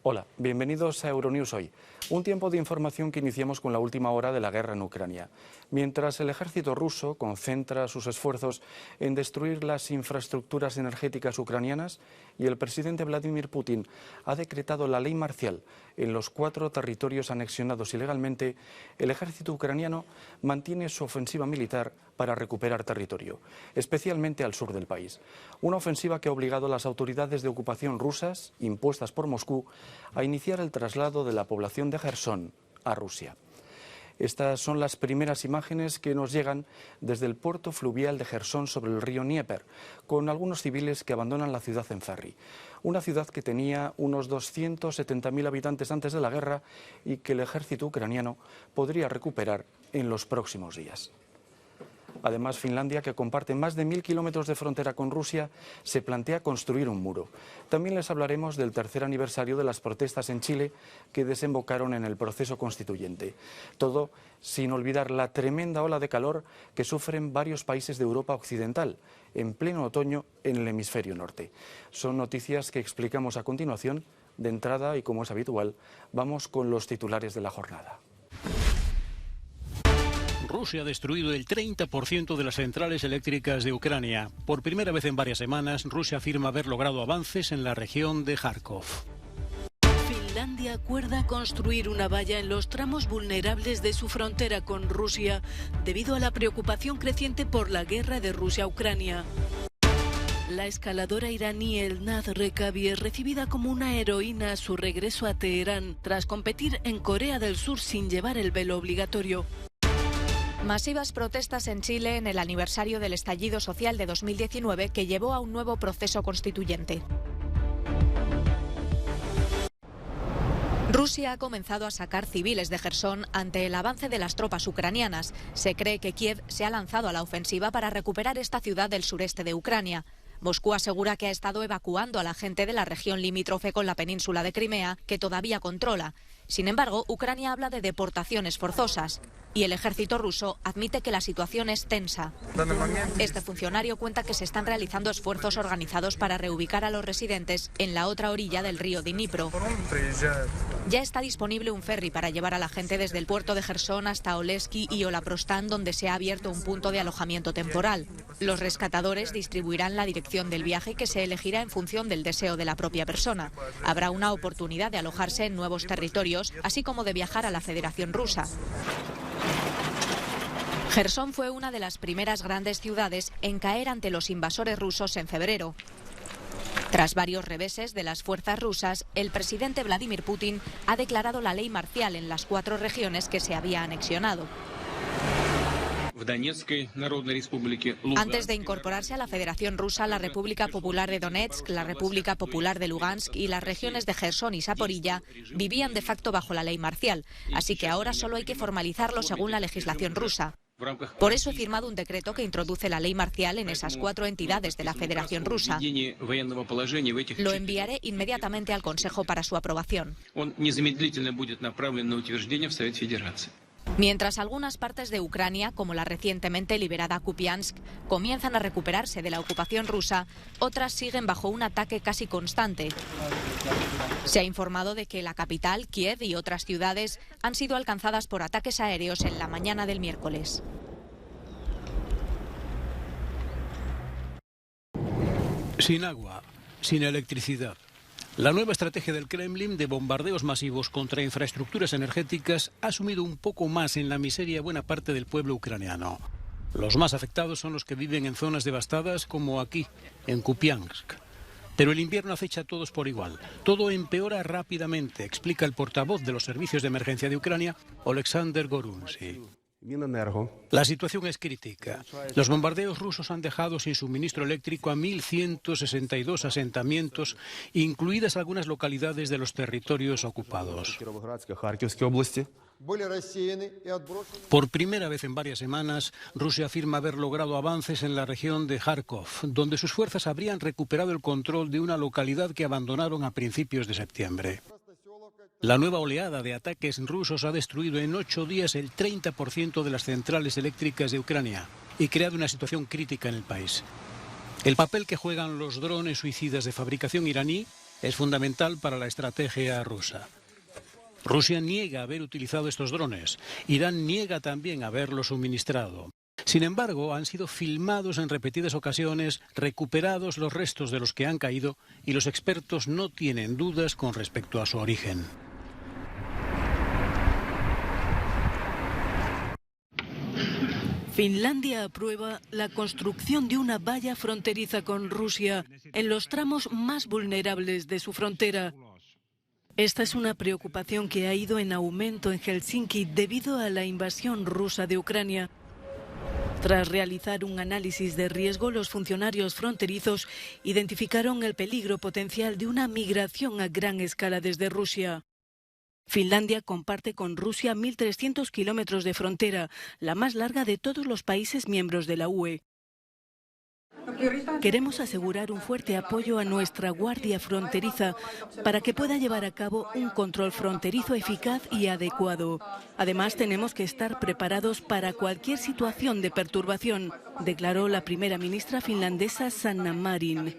Hola, bienvenidos a Euronews Hoy. Un tiempo de información que iniciamos con la última hora de la guerra en Ucrania. Mientras el ejército ruso concentra sus esfuerzos en destruir las infraestructuras energéticas ucranianas y el presidente Vladimir Putin ha decretado la ley marcial en los 4 territorios anexionados ilegalmente, el ejército ucraniano mantiene su ofensiva militar para recuperar territorio, especialmente al sur del país. Una ofensiva que ha obligado a las autoridades de ocupación rusas, impuestas por Moscú, a iniciar el traslado de la población de Jersón a Rusia. Estas son las primeras imágenes que nos llegan desde el puerto fluvial de Jersón sobre el río Dnieper, con algunos civiles que abandonan la ciudad en ferry. Una ciudad que tenía unos 270.000 habitantes antes de la guerra y que el ejército ucraniano podría recuperar en los próximos días. Además, Finlandia, que comparte más de 1.000 kilómetros de frontera con Rusia, se plantea construir un muro. También les hablaremos del tercer aniversario de las protestas en Chile que desembocaron en el proceso constituyente. Todo sin olvidar la tremenda ola de calor que sufren varios países de Europa occidental, en pleno otoño en el hemisferio norte. Son noticias que explicamos a continuación. De entrada, y como es habitual, vamos con los titulares de la jornada. Rusia ha destruido el 30% de las centrales eléctricas de Ucrania. Por primera vez en varias semanas, Rusia afirma haber logrado avances en la región de Kharkov. Finlandia acuerda construir una valla en los tramos vulnerables de su frontera con Rusia debido a la preocupación creciente por la guerra de Rusia a Ucrania. La escaladora iraní Elnaz Rekabi es recibida como una heroína a su regreso a Teherán tras competir en Corea del Sur sin llevar el velo obligatorio. Masivas protestas en Chile en el aniversario del estallido social de 2019 que llevó a un nuevo proceso constituyente. Rusia ha comenzado a sacar civiles de Jersón ante el avance de las tropas ucranianas. Se cree que Kiev se ha lanzado a la ofensiva para recuperar esta ciudad del sureste de Ucrania. Moscú asegura que ha estado evacuando a la gente de la región limítrofe con la península de Crimea, que todavía controla. Sin embargo, Ucrania habla de deportaciones forzosas y el ejército ruso admite que la situación es tensa. Este funcionario cuenta que se están realizando esfuerzos organizados para reubicar a los residentes en la otra orilla del río Dnipro. Ya está disponible un ferry para llevar a la gente desde el puerto de Jersón hasta Oleski y Olaprostán, donde se ha abierto un punto de alojamiento temporal. Los rescatadores distribuirán la dirección del viaje, que se elegirá en función del deseo de la propia persona. Habrá una oportunidad de alojarse en nuevos territorios, así como de viajar a la Federación Rusa. Jersón fue una de las primeras grandes ciudades en caer ante los invasores rusos en febrero. Tras varios reveses de las fuerzas rusas, el presidente Vladimir Putin ha declarado la ley marcial en las 4 regiones que se había anexionado. Antes de incorporarse a la Federación Rusa, la República Popular de Donetsk, la República Popular de Lugansk y las regiones de Jersón y Zaporilla vivían de facto bajo la ley marcial, así que ahora solo hay que formalizarlo según la legislación rusa. Por eso he firmado un decreto que introduce la ley marcial en esas 4 entidades de la Federación Rusa. Lo enviaré inmediatamente al Consejo para su aprobación. Mientras algunas partes de Ucrania, como la recientemente liberada Kupiansk, comienzan a recuperarse de la ocupación rusa, otras siguen bajo un ataque casi constante. Se ha informado de que la capital, Kiev, y otras ciudades han sido alcanzadas por ataques aéreos en la mañana del miércoles. Sin agua, sin electricidad. La nueva estrategia del Kremlin de bombardeos masivos contra infraestructuras energéticas ha sumido un poco más en la miseria buena parte del pueblo ucraniano. Los más afectados son los que viven en zonas devastadas como aquí, en Kupiansk. Pero el invierno acecha a todos por igual. Todo empeora rápidamente, explica el portavoz de los servicios de emergencia de Ucrania, Oleksandr Gorunsy. La situación es crítica. Los bombardeos rusos han dejado sin suministro eléctrico a 1.162 asentamientos, incluidas algunas localidades de los territorios ocupados. Por primera vez en varias semanas, Rusia afirma haber logrado avances en la región de Kharkov, donde sus fuerzas habrían recuperado el control de una localidad que abandonaron a principios de septiembre. La nueva oleada de ataques rusos ha destruido en 8 días el 30% de las centrales eléctricas de Ucrania y creado una situación crítica en el país. El papel que juegan los drones suicidas de fabricación iraní es fundamental para la estrategia rusa. Rusia niega haber utilizado estos drones. Irán niega también haberlos suministrado. Sin embargo, han sido filmados en repetidas ocasiones, recuperados los restos de los que han caído y los expertos no tienen dudas con respecto a su origen. Finlandia aprueba la construcción de una valla fronteriza con Rusia en los tramos más vulnerables de su frontera. Esta es una preocupación que ha ido en aumento en Helsinki debido a la invasión rusa de Ucrania. Tras realizar un análisis de riesgo, los funcionarios fronterizos identificaron el peligro potencial de una migración a gran escala desde Rusia. Finlandia comparte con Rusia 1.300 kilómetros de frontera, la más larga de todos los países miembros de la UE. Queremos asegurar un fuerte apoyo a nuestra Guardia Fronteriza para que pueda llevar a cabo un control fronterizo eficaz y adecuado. Además, tenemos que estar preparados para cualquier situación de perturbación, declaró la primera ministra finlandesa Sanna Marin.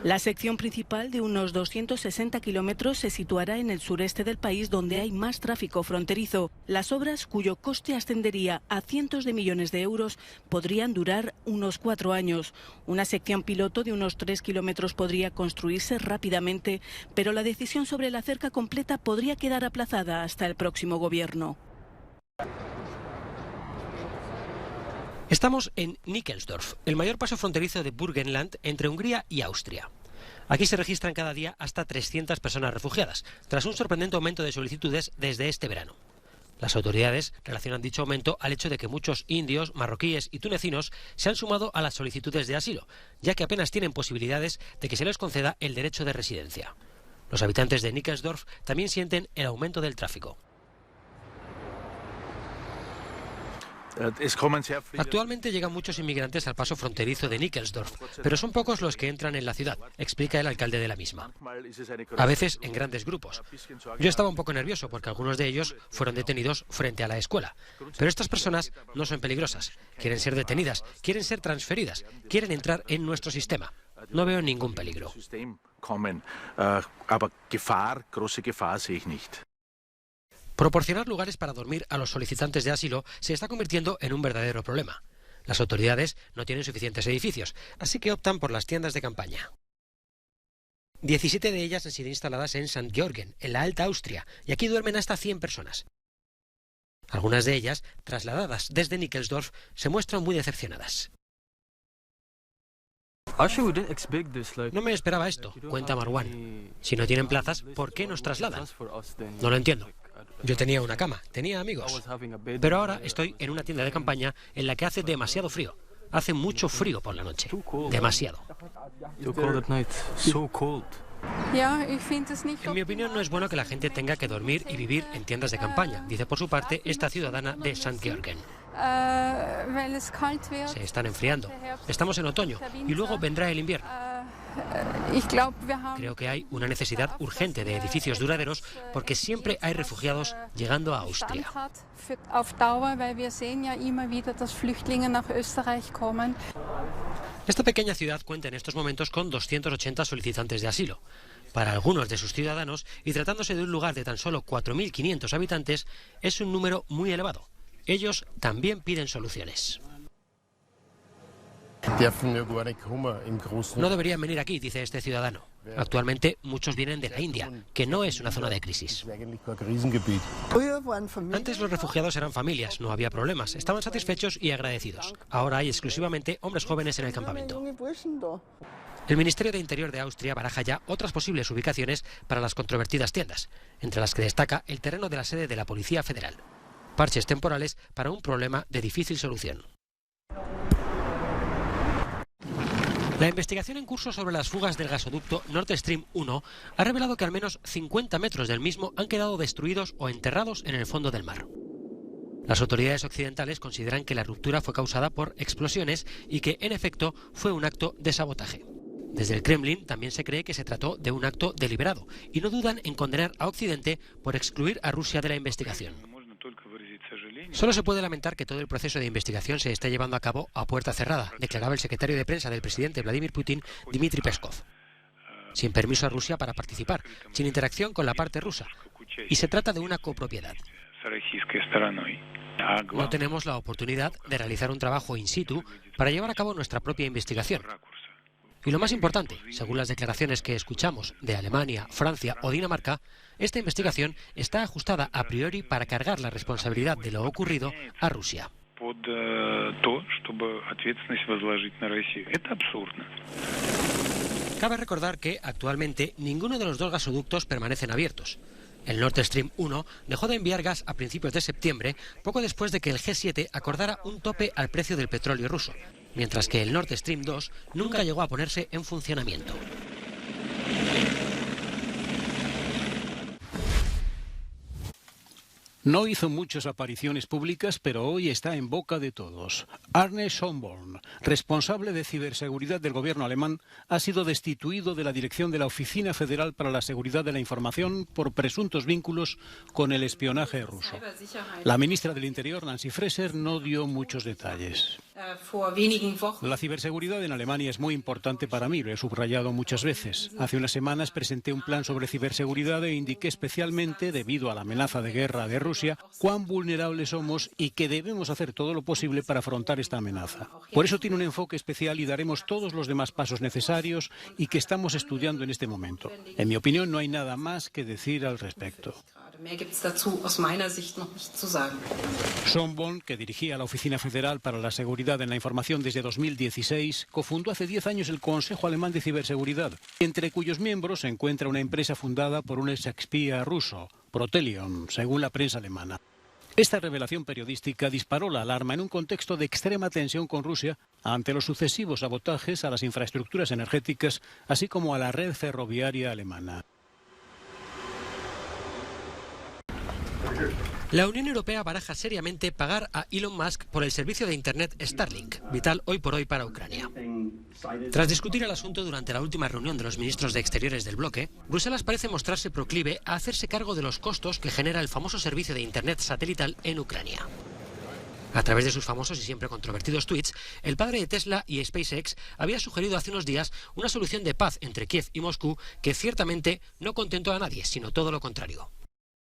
La sección principal de unos 260 kilómetros se situará en el sureste del país, donde hay más tráfico fronterizo. Las obras, cuyo coste ascendería a cientos de millones de euros, podrían durar unos 4 años. Una sección piloto de unos 3 kilómetros podría construirse rápidamente, pero la decisión sobre la cerca completa podría quedar aplazada hasta el próximo gobierno. Estamos en Nickelsdorf, el mayor paso fronterizo de Burgenland entre Hungría y Austria. Aquí se registran cada día hasta 300 personas refugiadas, tras un sorprendente aumento de solicitudes desde este verano. Las autoridades relacionan dicho aumento al hecho de que muchos indios, marroquíes y tunecinos se han sumado a las solicitudes de asilo, ya que apenas tienen posibilidades de que se les conceda el derecho de residencia. Los habitantes de Nickelsdorf también sienten el aumento del tráfico. Actualmente llegan muchos inmigrantes al paso fronterizo de Nickelsdorf, pero son pocos los que entran en la ciudad, explica el alcalde de la misma. A veces en grandes grupos. Yo estaba un poco nervioso porque algunos de ellos fueron detenidos frente a la escuela. Pero estas personas no son peligrosas. Quieren ser detenidas, quieren ser transferidas, quieren entrar en nuestro sistema. No veo ningún peligro. Proporcionar lugares para dormir a los solicitantes de asilo se está convirtiendo en un verdadero problema. Las autoridades no tienen suficientes edificios, así que optan por las tiendas de campaña. 17 de ellas han sido instaladas en St. Georgen, en la Alta Austria, y aquí duermen hasta 100 personas. Algunas de ellas, trasladadas desde Nickelsdorf, se muestran muy decepcionadas. No me esperaba esto, cuenta Marwan. Si no tienen plazas, ¿por qué nos trasladan? No lo entiendo. Yo tenía una cama, tenía amigos, pero ahora estoy en una tienda de campaña en la que hace demasiado frío. Hace mucho frío por la noche, demasiado. En mi opinión, no es bueno que la gente tenga que dormir y vivir en tiendas de campaña, dice por su parte esta ciudadana de St. Georgen. Se están enfriando. Estamos en otoño y luego vendrá el invierno. Creo que hay una necesidad urgente de edificios duraderos porque siempre hay refugiados llegando a Austria. Esta pequeña ciudad cuenta en estos momentos con 280 solicitantes de asilo. Para algunos de sus ciudadanos, y tratándose de un lugar de tan solo 4.500 habitantes, es un número muy elevado. Ellos también piden soluciones. No deberían venir aquí, dice este ciudadano. Actualmente muchos vienen de la India, que no es una zona de crisis. Antes los refugiados eran familias, no había problemas, estaban satisfechos y agradecidos. Ahora hay exclusivamente hombres jóvenes en el campamento. El Ministerio de Interior de Austria baraja ya otras posibles ubicaciones para las controvertidas tiendas, entre las que destaca el terreno de la sede de la Policía Federal. Parches temporales para un problema de difícil solución. La investigación en curso sobre las fugas del gasoducto Nord Stream 1 ha revelado que al menos 50 metros del mismo han quedado destruidos o enterrados en el fondo del mar. Las autoridades occidentales consideran que la ruptura fue causada por explosiones y que, en efecto, fue un acto de sabotaje. Desde el Kremlin también se cree que se trató de un acto deliberado y no dudan en condenar a Occidente por excluir a Rusia de la investigación. Solo se puede lamentar que todo el proceso de investigación se esté llevando a cabo a puerta cerrada, declaraba el secretario de prensa del presidente Vladimir Putin, Dmitry Peskov. sin permiso a Rusia para participar, sin interacción con la parte rusa. Y se trata de una copropiedad. No tenemos la oportunidad de realizar un trabajo in situ para llevar a cabo nuestra propia investigación. Y lo más importante, según las declaraciones que escuchamos de Alemania, Francia o Dinamarca, esta investigación está ajustada a priori para cargar la responsabilidad de lo ocurrido a Rusia. Cabe recordar que actualmente ninguno de los dos gasoductos permanecen abiertos. El Nord Stream 1 dejó de enviar gas a principios de septiembre, poco después de que el G7 acordara un tope al precio del petróleo ruso, mientras que el Nord Stream 2 nunca llegó a ponerse en funcionamiento. No hizo muchas apariciones públicas, pero hoy está en boca de todos. Arne Schönborn, responsable de ciberseguridad del gobierno alemán, ha sido destituido de la dirección de la Oficina Federal para la Seguridad de la Información por presuntos vínculos con el espionaje ruso. La ministra del Interior, Nancy Faeser, no dio muchos detalles. La ciberseguridad en Alemania es muy importante para mí, lo he subrayado muchas veces. Hace unas semanas presenté un plan sobre ciberseguridad e indiqué especialmente, debido a la amenaza de guerra de Rusia, cuán vulnerables somos y que debemos hacer todo lo posible para afrontar esta amenaza. Por eso tiene un enfoque especial y daremos todos los demás pasos necesarios y que estamos estudiando en este momento. En mi opinión, no hay nada más que decir al respecto. Schönborn, que dirigía la Oficina Federal para la Seguridad en la Información desde 2016, cofundó hace 10 años el Consejo Alemán de Ciberseguridad, entre cuyos miembros se encuentra una empresa fundada por un exespía ruso, Protelion, según la prensa alemana. Esta revelación periodística disparó la alarma en un contexto de extrema tensión con Rusia ante los sucesivos sabotajes a las infraestructuras energéticas, así como a la red ferroviaria alemana. La Unión Europea baraja seriamente pagar a Elon Musk por el servicio de Internet Starlink, vital hoy por hoy para Ucrania. Tras discutir el asunto durante la última reunión de los ministros de Exteriores del bloque, Bruselas parece mostrarse proclive a hacerse cargo de los costos que genera el famoso servicio de Internet satelital en Ucrania. A través de sus famosos y siempre controvertidos tweets, el padre de Tesla y SpaceX había sugerido hace unos días una solución de paz entre Kiev y Moscú que ciertamente no contentó a nadie, sino todo lo contrario.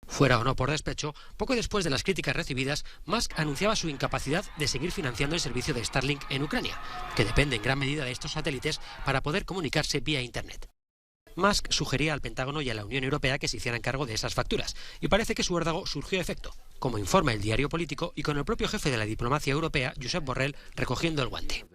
Fuera o no por despecho, poco después de las críticas recibidas, Musk anunciaba su incapacidad de seguir financiando el servicio de Starlink en Ucrania, que depende en gran medida de estos satélites para poder comunicarse vía Internet. Musk sugería al Pentágono y a la Unión Europea que se hicieran cargo de esas facturas, y parece que su órdago surgió efecto, como informa el diario Político y con el propio jefe de la diplomacia europea, Josep Borrell, recogiendo el guante.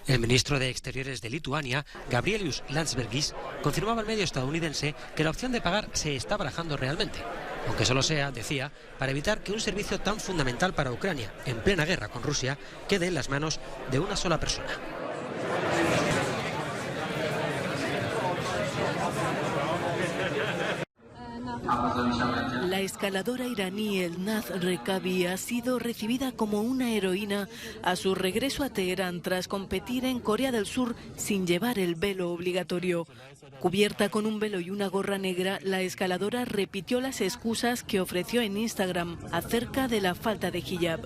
El ministro de Exteriores de Lituania, Gabrielius Landsbergis, confirmaba al medio estadounidense que la opción de pagar se está barajando realmente, aunque solo sea, decía, para evitar que un servicio tan fundamental para Ucrania, en plena guerra con Rusia, quede en las manos de una sola persona. La escaladora iraní Elnaz Rekabi ha sido recibida como una heroína a su regreso a Teherán tras competir en Corea del Sur sin llevar el velo obligatorio. Cubierta con un velo y una gorra negra, la escaladora repitió las excusas que ofreció en Instagram acerca de la falta de hijab.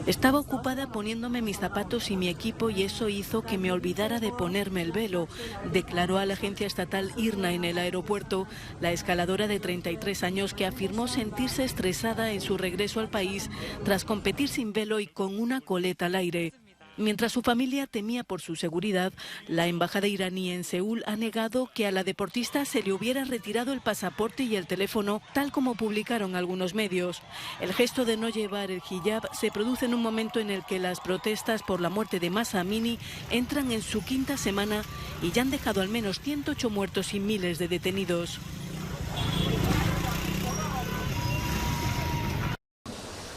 Estaba ocupada poniéndome mis zapatos y mi equipo y eso hizo que me olvidara de ponerme el velo, declaró a la agencia estatal IRNA en el aeropuerto la escaladora de 33 años que afirmó sentirse estresada en su regreso al país tras competir sin velo y con una coleta al aire. Mientras su familia temía por su seguridad, la embajada iraní en Seúl ha negado que a la deportista se le hubiera retirado el pasaporte y el teléfono, tal como publicaron algunos medios. El gesto de no llevar el hijab se produce en un momento en el que las protestas por la muerte de Mahsa Amini entran en su quinta semana y ya han dejado al menos 108 muertos y miles de detenidos.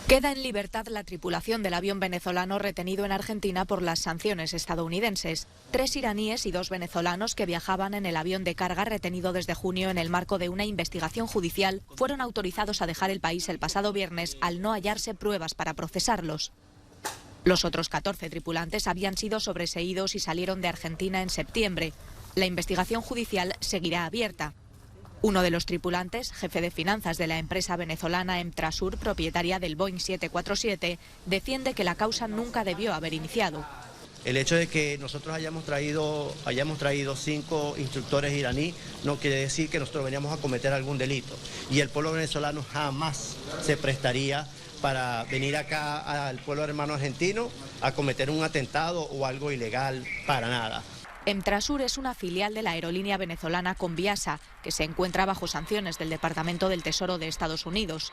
Queda en libertad la tripulación del avión venezolano retenido en Argentina por las sanciones estadounidenses. 3 iraníes y 2 venezolanos que viajaban en el avión de carga retenido desde junio en el marco de una investigación judicial fueron autorizados a dejar el país el pasado viernes al no hallarse pruebas para procesarlos. Los otros 14 tripulantes habían sido sobreseídos y salieron de Argentina en septiembre. La investigación judicial seguirá abierta. Uno de los tripulantes, jefe de finanzas de la empresa venezolana Emtrasur, propietaria del Boeing 747, defiende que la causa nunca debió haber iniciado. El hecho de que nosotros hayamos traído 5 instructores iraníes no quiere decir que nosotros veníamos a cometer algún delito. Y el pueblo venezolano jamás se prestaría para venir acá al pueblo hermano argentino a cometer un atentado o algo ilegal, para nada. Emtrasur es una filial de la aerolínea venezolana Conviasa, que se encuentra bajo sanciones del Departamento del Tesoro de Estados Unidos.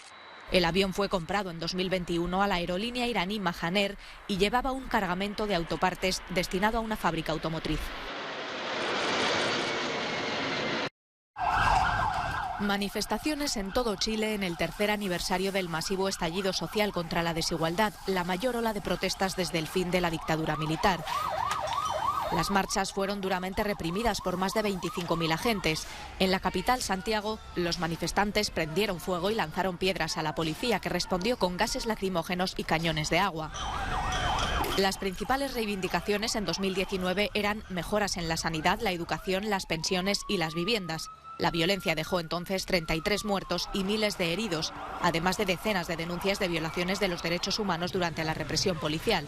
El avión fue comprado en 2021 a la aerolínea iraní Mahaner y llevaba un cargamento de autopartes destinado a una fábrica automotriz. Manifestaciones en todo Chile en el tercer aniversario del masivo estallido social contra la desigualdad, la mayor ola de protestas desde el fin de la dictadura militar. Las marchas fueron duramente reprimidas por más de 25.000 agentes. En la capital, Santiago, los manifestantes prendieron fuego y lanzaron piedras a la policía, que respondió con gases lacrimógenos y cañones de agua. Las principales reivindicaciones en 2019 eran mejoras en la sanidad, la educación, las pensiones y las viviendas. La violencia dejó entonces 33 muertos y miles de heridos, además de decenas de denuncias de violaciones de los derechos humanos durante la represión policial.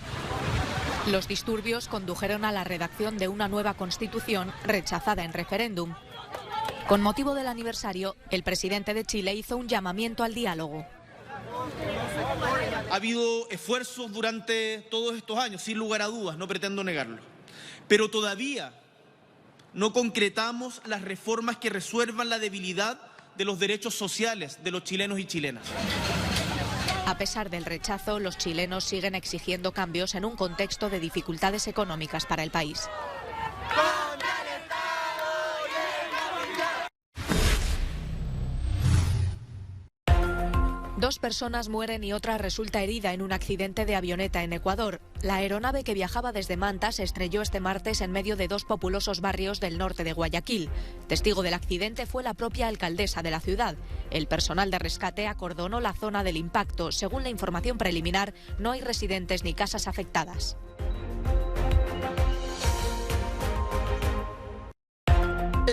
Los disturbios condujeron a la redacción de una nueva constitución rechazada en referéndum. Con motivo del aniversario, el presidente de Chile hizo un llamamiento al diálogo. Ha habido esfuerzos durante todos estos años, sin lugar a dudas, no pretendo negarlo. Pero todavía no concretamos las reformas que resuelvan la debilidad de los derechos sociales de los chilenos y chilenas. A pesar del rechazo, los chilenos siguen exigiendo cambios en un contexto de dificultades económicas para el país. Dos personas mueren y otra resulta herida en un accidente de avioneta en Ecuador. La aeronave que viajaba desde Manta se estrelló este martes en medio de dos populosos barrios del norte de Guayaquil. Testigo del accidente fue la propia alcaldesa de la ciudad. El personal de rescate acordonó la zona del impacto. Según la información preliminar, no hay residentes ni casas afectadas.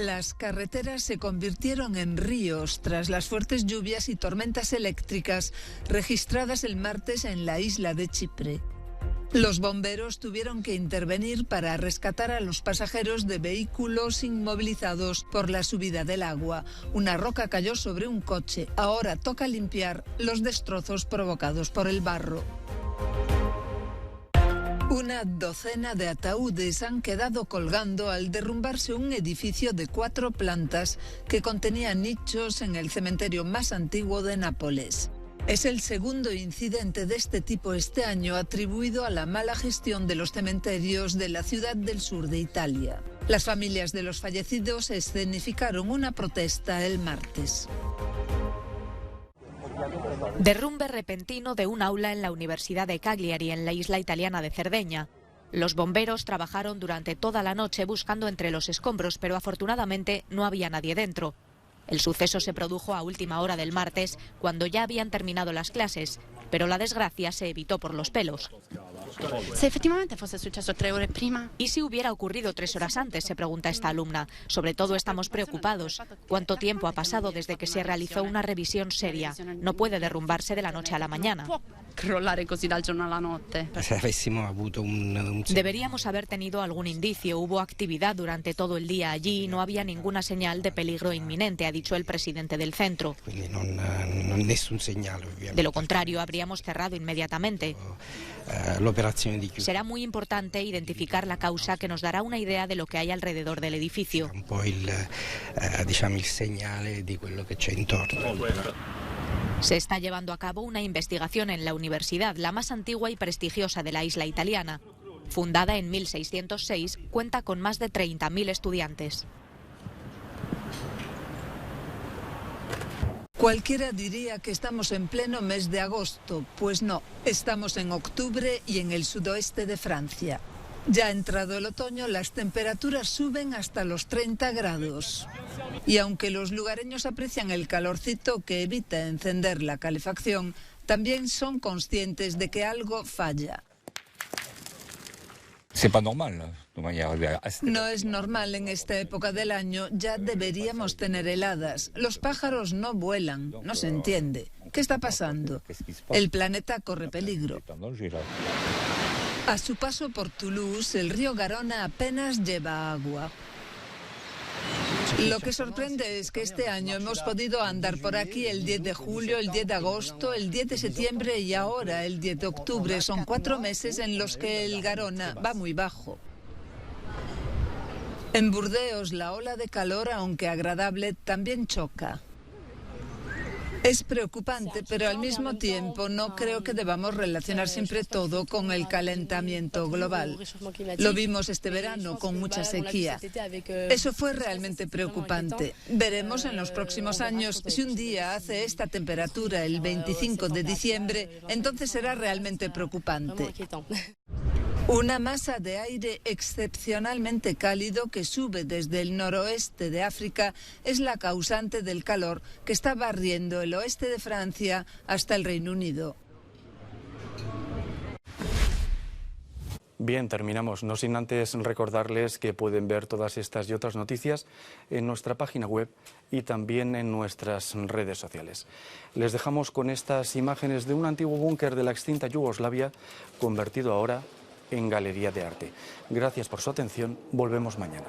Las carreteras se convirtieron en ríos tras las fuertes lluvias y tormentas eléctricas registradas el martes en la isla de Chipre. Los bomberos tuvieron que intervenir para rescatar a los pasajeros de vehículos inmovilizados por la subida del agua. Una roca cayó sobre un coche. Ahora toca limpiar los destrozos provocados por el barro. Una docena de ataúdes han quedado colgando al derrumbarse un edificio de 4 plantas que contenía nichos en el cementerio más antiguo de Nápoles. Es el segundo incidente de este tipo este año atribuido a la mala gestión de los cementerios de la ciudad del sur de Italia. Las familias de los fallecidos escenificaron una protesta el martes. Derrumbe repentino de un aula en la Universidad de Cagliari, en la isla italiana de Cerdeña. Los bomberos trabajaron durante toda la noche buscando entre los escombros, pero afortunadamente no había nadie dentro. El suceso se produjo a última hora del martes, cuando ya habían terminado las clases, pero la desgracia se evitó por los pelos. Se efectivamente fuese successo 3 ore prima. ¿Y si hubiera ocurrido 3 horas antes?, se pregunta esta alumna. Sobre todo estamos preocupados. ¿Cuánto tiempo ha pasado desde que se realizó una revisión seria? No puede derrumbarse de la noche a la mañana. Crollare così dal giorno alla notte. Deberíamos haber tenido algún indicio. Hubo actividad durante todo el día allí y no había ninguna señal de peligro inminente, ha dicho el presidente del centro. De lo contrario, habríamos cerrado inmediatamente. Será muy importante identificar la causa, que nos dará una idea de lo que hay alrededor del edificio. Se está llevando a cabo una investigación en la universidad, la más antigua y prestigiosa de la isla italiana. Fundada en 1606, cuenta con más de 30.000 estudiantes. Cualquiera diría que estamos en pleno mes de agosto, pues no, estamos en octubre y en el sudoeste de Francia. Ya entrado el otoño, las temperaturas suben hasta los 30 grados. Y aunque los lugareños aprecian el calorcito que evita encender la calefacción, también son conscientes de que algo falla. No es normal en esta época del año, ya deberíamos tener heladas. Los pájaros no vuelan, no se entiende. ¿Qué está pasando? El planeta corre peligro. A su paso por Toulouse, el río Garona apenas lleva agua. Lo que sorprende es que este año hemos podido andar por aquí el 10 de julio, el 10 de agosto, el 10 de septiembre y ahora el 10 de octubre. Son 4 meses en los que el Garona va muy bajo. En Burdeos, la ola de calor, aunque agradable, también choca. Es preocupante, pero al mismo tiempo no creo que debamos relacionar siempre todo con el calentamiento global. Lo vimos este verano con mucha sequía. Eso fue realmente preocupante. Veremos en los próximos años si un día hace esta temperatura el 25 de diciembre, entonces será realmente preocupante. Una masa de aire excepcionalmente cálido que sube desde el noroeste de África es la causante del calor que está barriendo el oeste de Francia hasta el Reino Unido. Bien, terminamos, no sin antes recordarles que pueden ver todas estas y otras noticias en nuestra página web y también en nuestras redes sociales. Les dejamos con estas imágenes de un antiguo búnker de la extinta Yugoslavia convertido ahora en galería de arte. Gracias por su atención, volvemos mañana.